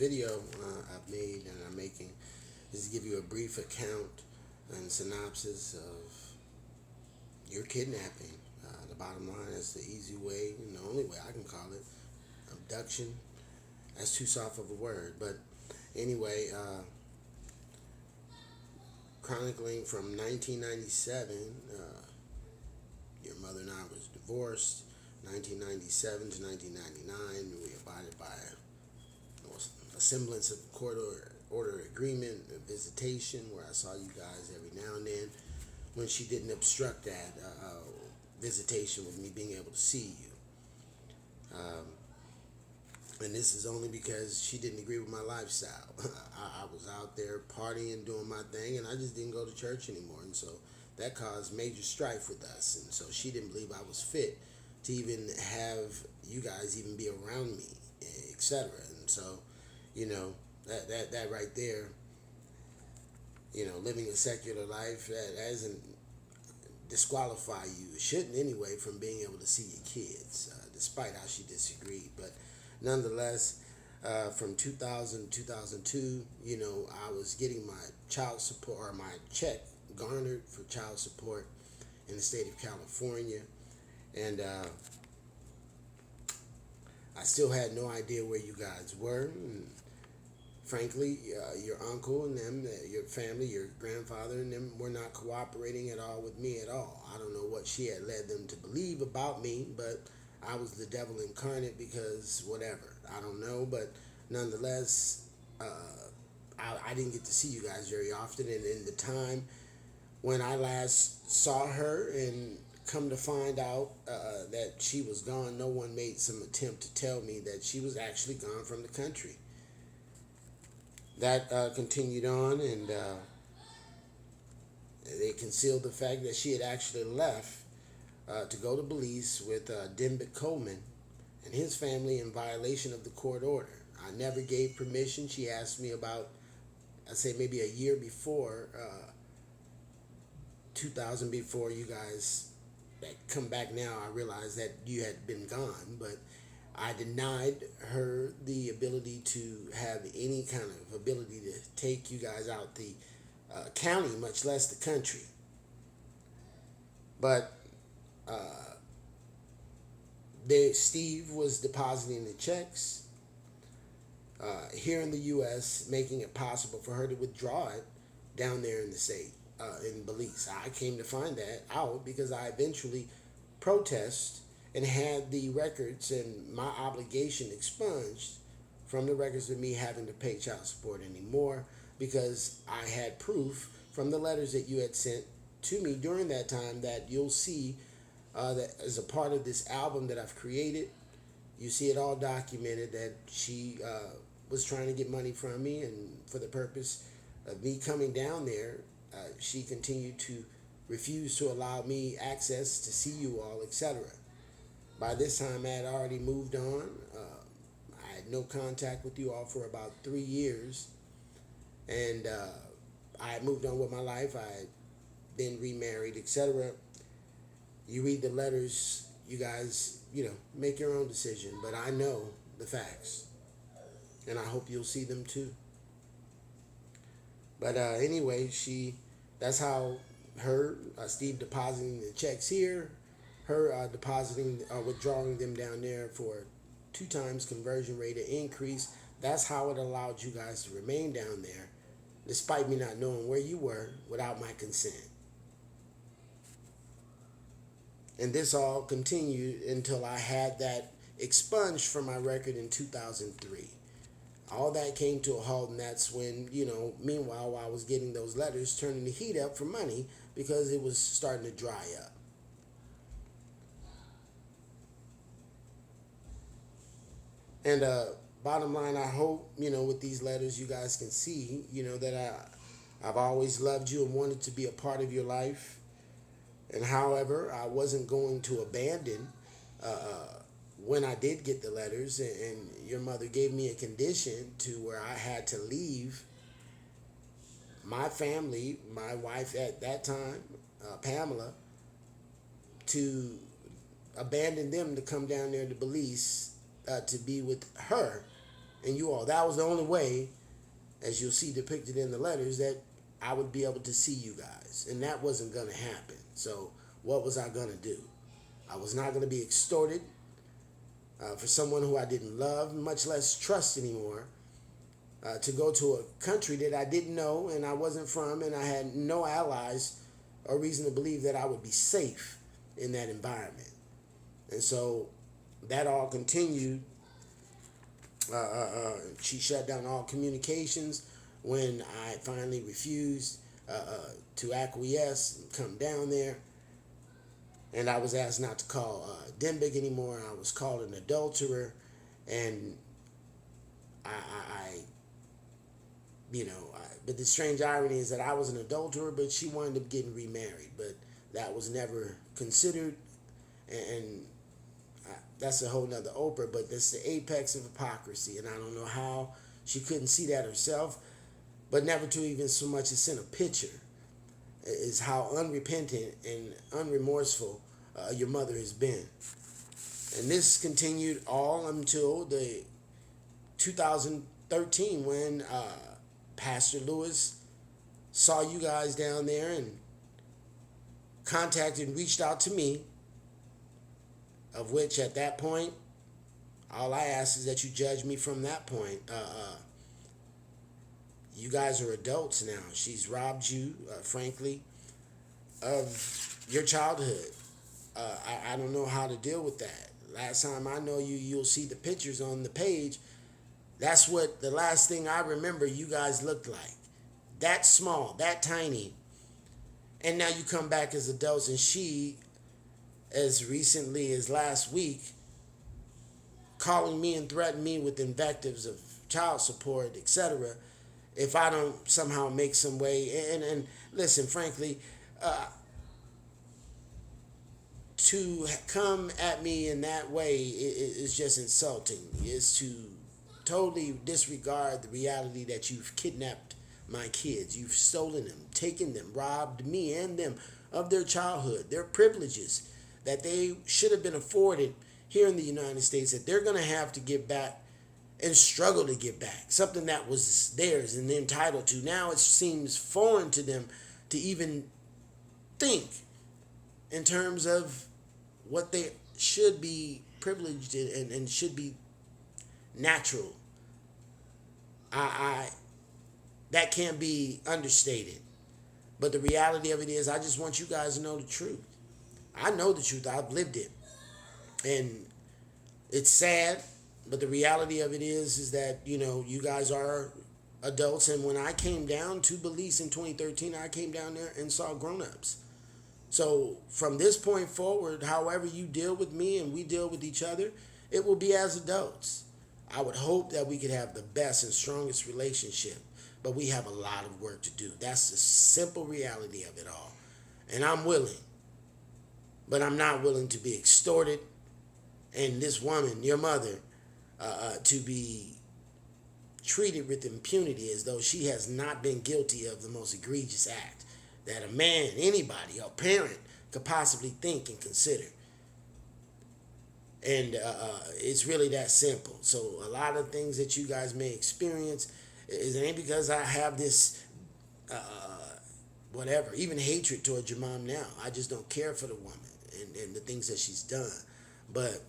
video I've made and I'm making is to give you a brief account and synopsis of your kidnapping. The bottom line is the easy way, and the only way I can call it, abduction. That's too soft of a word, but anyway, chronicling from 1997. Your mother and I was divorced. 1997 to 1999, we abided by a semblance of court order agreement, a visitation where I saw you guys every now and then when she didn't obstruct that visitation with me being able to see you. And this is only because she didn't agree with my lifestyle. I was out there partying, doing my thing, and I just didn't go to church anymore. And so that caused major strife with us. And so she didn't believe I was fit to even have you guys even be around me, etc. And so, that right there, living a secular life, that doesn't disqualify you. It shouldn't anyway from being able to see your kids, despite how she disagreed. But nonetheless, from 2000 to 2002, I was getting my child support or my check garnered for child support in the state of California. And I still had no idea where you guys were. And frankly, your uncle and them, your family, your grandfather and them were not cooperating at all with me at all. I don't know what she had led them to believe about me, but I was the devil incarnate because whatever. I don't know, but nonetheless, I didn't get to see you guys very often. And in the time when I last saw her and come to find out that she was gone, no one made some attempt to tell me that she was actually gone from the country. That continued on, and they concealed the fact that she had actually left to go to Belize with Denbick Coleman and his family in violation of the court order. I never gave permission. She asked me about, I'd say maybe a year before, 2000, before you guys come back now, I realized that you had been gone, but I denied her the ability to have any kind of ability to take you guys out the county, much less the country. But Steve was depositing the checks here in the U.S., making it possible for her to withdraw it down there in the state, in Belize. I came to find that out because I eventually protested and had the records and my obligation expunged from the records of me having to pay child support anymore, because I had proof from the letters that you had sent to me during that time that you'll see that as a part of this album that I've created. You see it all documented that she was trying to get money from me, and for the purpose of me coming down there, she continued to refuse to allow me access to see you all, etc. By this time, I had already moved on. I had no contact with you all for about 3 years. And I had moved on with my life. I had been remarried, etc. You read the letters, you guys, make your own decision. But I know the facts. And I hope you'll see them too. But anyway, that's how Steve depositing the checks here, her depositing or withdrawing them down there for 2 times conversion rate increase. That's how it allowed you guys to remain down there, despite me not knowing where you were, without my consent. And this all continued until I had that expunged from my record in 2003. All that came to a halt, and that's when, meanwhile, while I was getting those letters, turning the heat up for money because it was starting to dry up. And bottom line, I hope, with these letters you guys can see, that I've always loved you and wanted to be a part of your life. And however, I wasn't going to abandon when I did get the letters, and your mother gave me a condition to where I had to leave my family, my wife at that time, Pamela, to abandon them to come down there to Belize to be with her And you all, that was the only way, as you'll see depicted in the letters, that I would be able to see you guys. And that wasn't going to happen. So what was I going to do? I was not going to be extorted for someone who I didn't love, much less trust anymore, to go to a country that I didn't know and I wasn't from, and I had no allies or reason to believe that I would be safe in that environment. And so that all continued. She shut down all communications when I finally refused to acquiesce and come down there. And I was asked not to call Denbigh anymore. I was called an adulterer. And but the strange irony is that I was an adulterer, but she wound up getting remarried. But that was never considered. And that's a whole nother Oprah, but that's the apex of hypocrisy. And I don't know how she couldn't see that herself, but never to even so much as send a picture, is how unrepentant and unremorseful your mother has been. And this continued all until the 2013 when Pastor Lewis saw you guys down there and contacted and reached out to me, of which at that point, all I ask is that you judge me from that point. You guys are adults now. She's robbed you, frankly, of your childhood. I don't know how to deal with that. Last time I know you, you'll see the pictures on the page. That's what the last thing I remember you guys looked like. That small, that tiny. And now you come back as adults, and she, as recently as last week, calling me and threatening me with invectives of child support, etc., if I don't somehow make some way. And listen, frankly, to come at me in that way is just insulting. It's to totally disregard the reality that you've kidnapped my kids. You've stolen them, taken them, robbed me and them of their childhood, their privileges that they should have been afforded here in the United States, that they're going to have to get back and struggle to get back. Something that was theirs and they're entitled to. Now it seems foreign to them to even think in terms of what they should be privileged in and should be natural. That can't be understated. But the reality of it is, I just want you guys to know the truth. I know the truth. I've lived it. And it's sad, but the reality of it is that, you guys are adults. And when I came down to Belize in 2013, I came down there and saw grown-ups. So from this point forward, however you deal with me and we deal with each other, it will be as adults. I would hope that we could have the best and strongest relationship, but we have a lot of work to do. That's the simple reality of it all. And I'm willing, but I'm not willing to be extorted and this woman, your mother, to be treated with impunity as though she has not been guilty of the most egregious act that a man, anybody, a parent could possibly think and consider. And it's really that simple. So a lot of things that you guys may experience is it ain't because I have this whatever, even hatred towards your mom now. I just don't care for the woman and the things that she's done. But